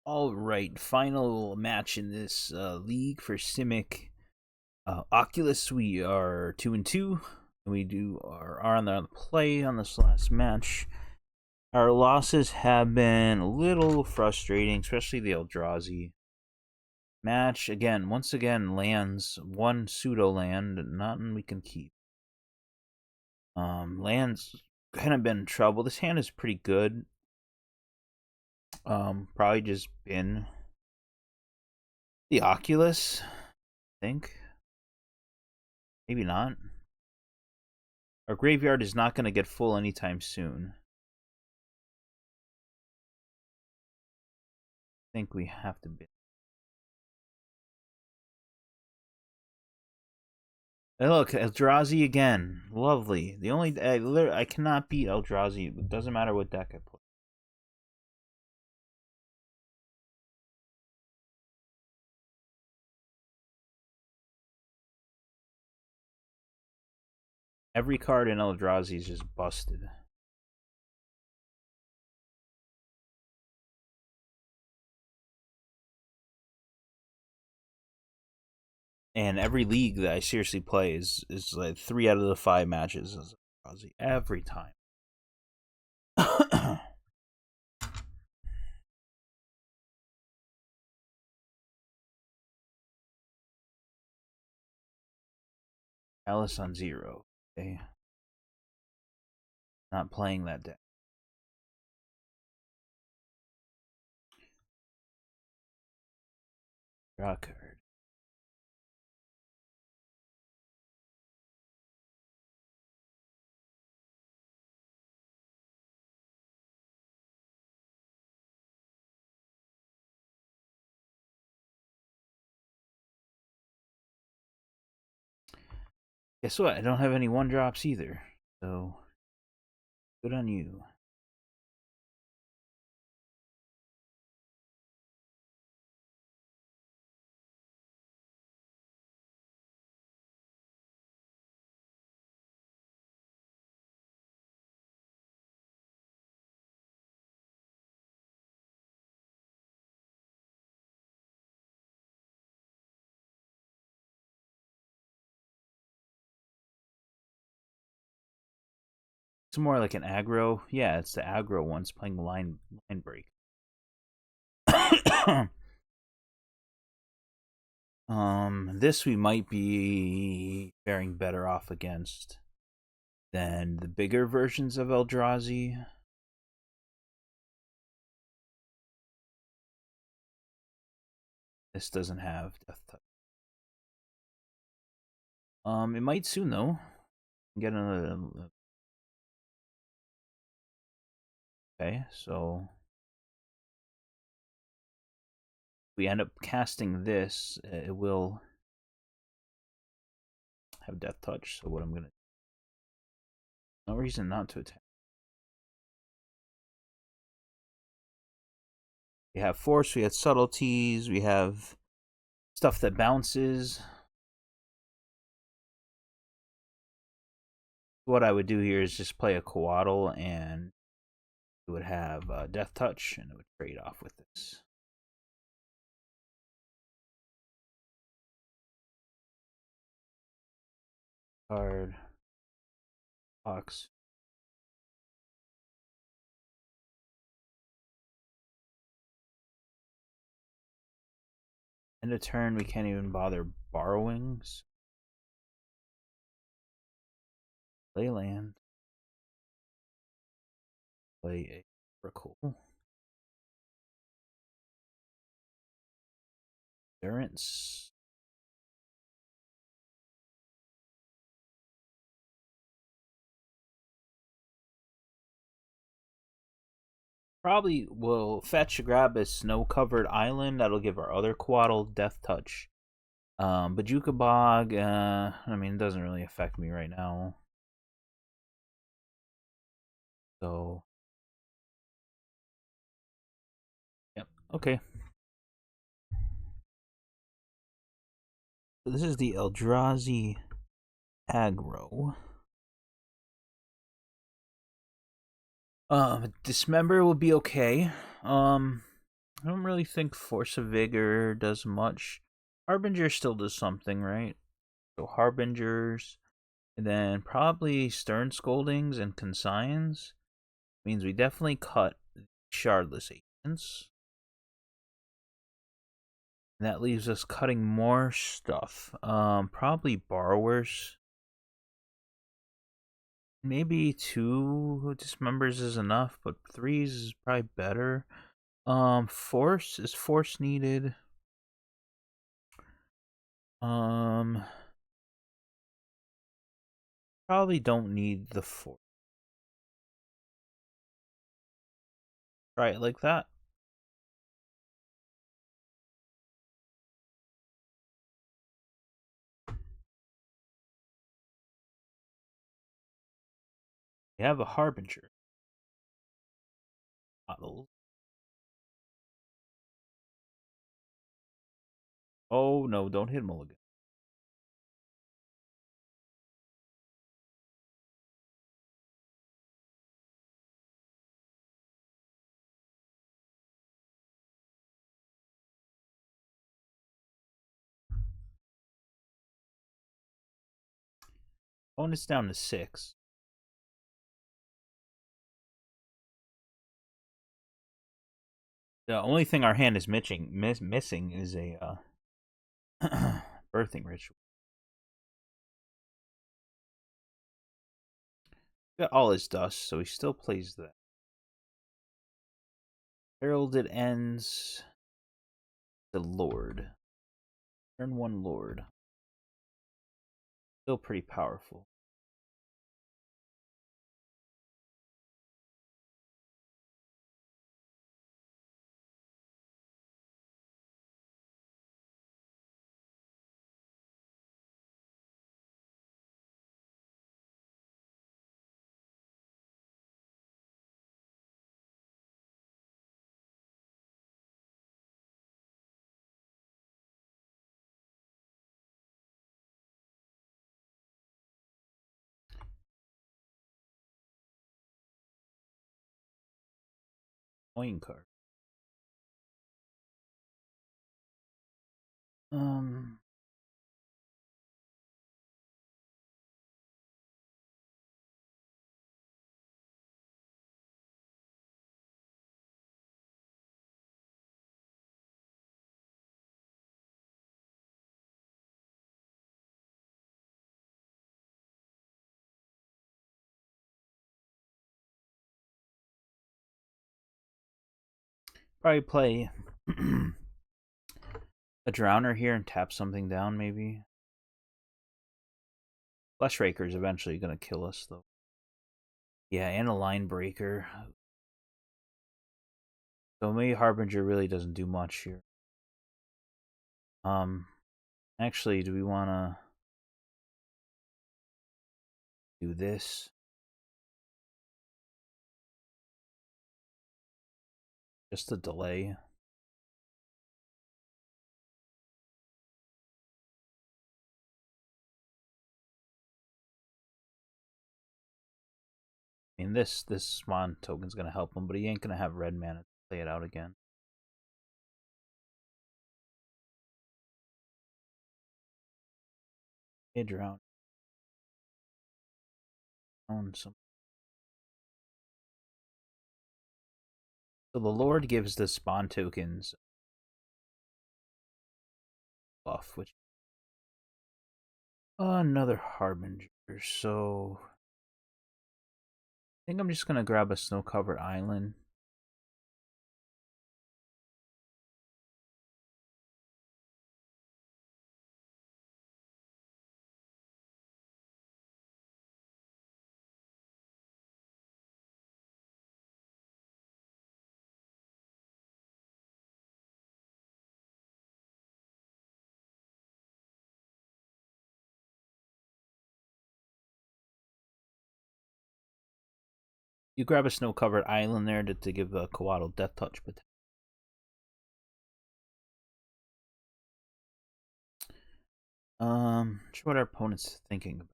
All right, final match in this league for Simic Oculus. We are 2-2. We are on the play on this last match. Our losses have been a little frustrating, especially the Eldrazi match. Once again, lands one pseudo land, nothing we can keep. Lands kind of been in trouble. This hand is pretty good. Probably just been the Oculus, I think. Maybe not. Our graveyard is not going to get full anytime soon. I think we have to be. Hey, look, Eldrazi again. Lovely. The only I cannot beat Eldrazi. It doesn't matter what deck I play. Every card in Eldrazi is just busted. And every league that I seriously play is like 3 out of the 5 matches is Eldrazi every time. Alice on 0. Okay. Not playing that deck. Draw card. Guess what? I don't have any 1-drops either. So, good on you. It's more like an aggro. Yeah, it's the aggro ones playing line break. This we might be faring better off against than the bigger versions of Eldrazi. This doesn't have Death Touch. It might soon though. Get another. Okay, so if we end up casting this, it will have Death Touch. So what I'm gonna, no reason not to attack. We have Force. We have Subtleties. We have stuff that bounces. What I would do here is just play a Coatl, and it would have Death Touch, and it would trade off with this. Card. Box. End of turn, we can't even bother borrowing. Play land. Play a Oracle. Endurance. Probably will fetch, grab a snow-covered island. That'll give our other Coatl Death Touch. Bajuka Bog, I mean, it doesn't really affect me right now. So, yep, okay. So this is the Eldrazi Aggro. Dismember will be okay. I don't really think Force of Vigor does much. Harbinger still does something, right? So Harbingers, and then probably Stern Scoldings and Consigns. Means we definitely cut Shardless Agents. And that leaves us cutting more stuff. Probably Borrowers. Maybe 2 Dismembers is enough, but 3s is probably better. Force, is Force needed? Probably don't need the Force. Try it like that. We have a Harbinger. Model. Oh no, don't hit Mulligan. Bonus down to 6. The only thing our hand is missing is a birthing ritual. Got all his dust, so he still plays that. Heralded ends the Lord. Turn 1 Lord. Still pretty powerful. Coin card. Um, Probably play a Drowner here and tap something down, maybe. Flesh Raker is eventually going to kill us, though. Yeah, and a Line Breaker. So maybe Harbinger really doesn't do much here. Actually, do we want to do this? Just a delay. I mean, this Swan token's going to help him, but he ain't going to have red mana to play it out again. Midrange. Some. So the Lord gives the spawn tokens buff, which another Harbinger. So I think I'm just gonna grab a snow-covered island. You grab a snow-covered island there to give a Coatl Death Touch, but sure what our opponent's thinking about.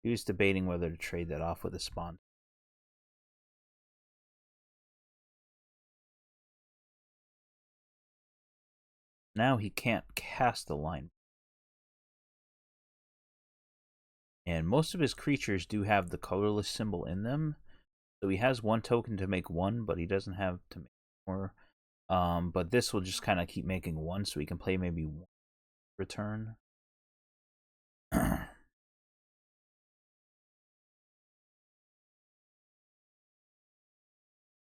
He was debating whether to trade that off with a spawn. Now he can't cast the line. And most of his creatures do have the colorless symbol in them. So he has one token to make one, but he doesn't have to make more. But this will just kind of keep making one, so he can play maybe one return.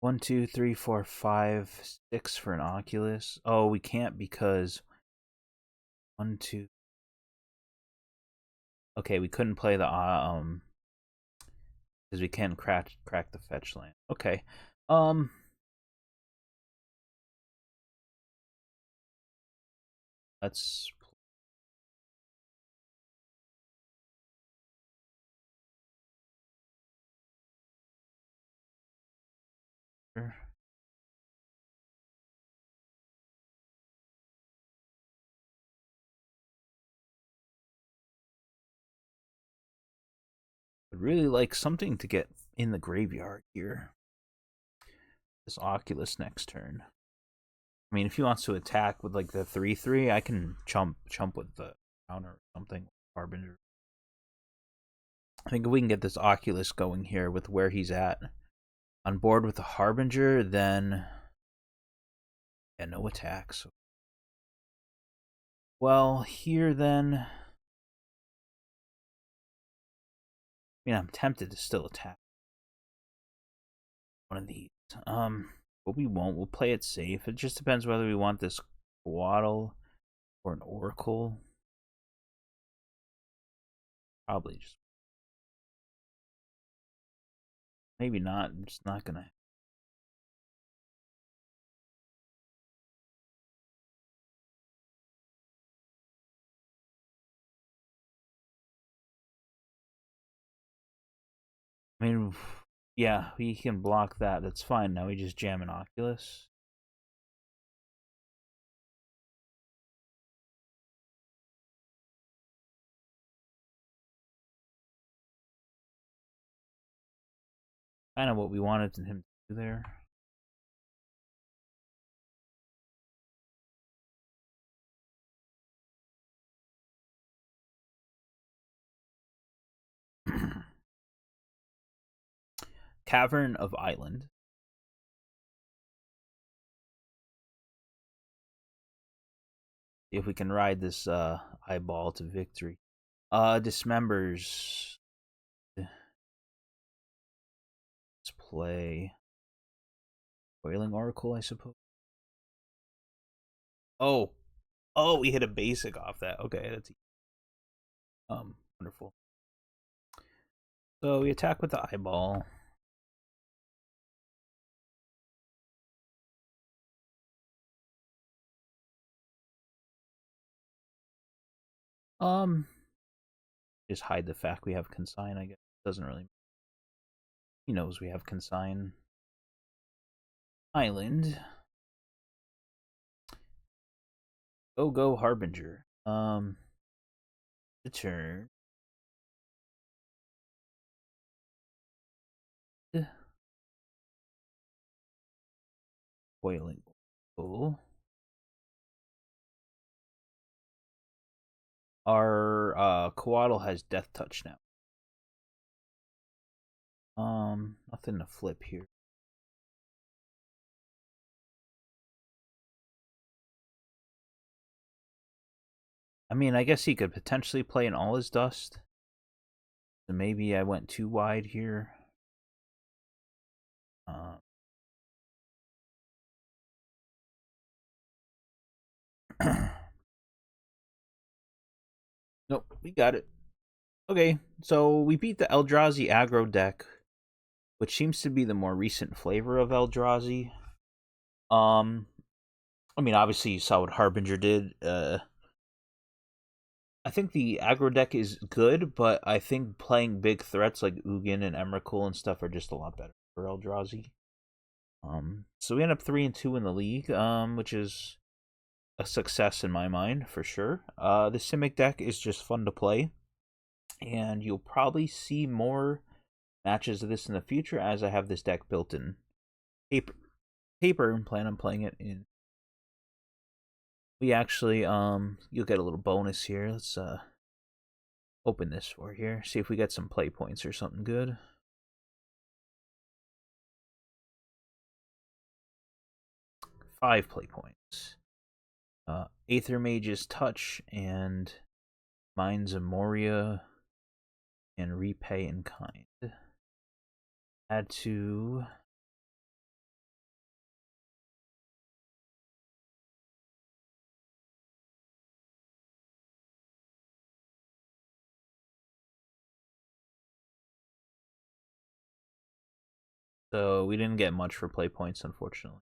1, 2, 3, 4, 5, 6 for an Oculus. Oh, we can't because 1, 2. Okay, we couldn't play the because we can't crack the fetch land. Okay, let's. Would really like something to get in the graveyard here. This Oculus next turn. I mean, if he wants to attack with like the 3/3, I can chump with the counter or something. Harbinger. I think if we can get this Oculus going here with where he's at, on board with the Harbinger, then yeah, no attacks. Well, here then, I mean, I'm tempted to still attack one of these. But we won't. We'll play it safe. It just depends whether we want this Waddle or an Oracle. Probably just. Maybe not. I'm just not gonna. I mean, yeah, we can block that. That's fine. Now we just jam an Oculus. Kind of what we wanted him to do there. Cavern of Island. See if we can ride this eyeball to victory. Dismembers. Let's play Wailing Oracle, I suppose. Oh, we hit a basic off that. Okay, that's wonderful. So we attack with the eyeball. Just hide the fact we have consign. I guess doesn't really. He knows we have consign. Island. Go Harbinger. The turn. Wailing. Oh. Our Coatl has Death Touch now. Nothing to flip here. I mean, I guess he could potentially play in All His Dust. So maybe I went too wide here. Nope, we got it. Okay, so we beat the Eldrazi Aggro deck, which seems to be the more recent flavor of Eldrazi. I mean, obviously you saw what Harbinger did. I think the aggro deck is good, but I think playing big threats like Ugin and Emrakul and stuff are just a lot better for Eldrazi. So we end up 3-2 in the league, which is a success in my mind for sure. The Simic deck is just fun to play, and you'll probably see more matches of this in the future as I have this deck built in paper and plan on playing it in We actually, you'll get a little bonus here. Let's open this for here. See if we get some play points or something good. Five play points. Aether Mage's Touch and Minds of Moria and Repay in Kind. Add to so we didn't get much for play points, unfortunately.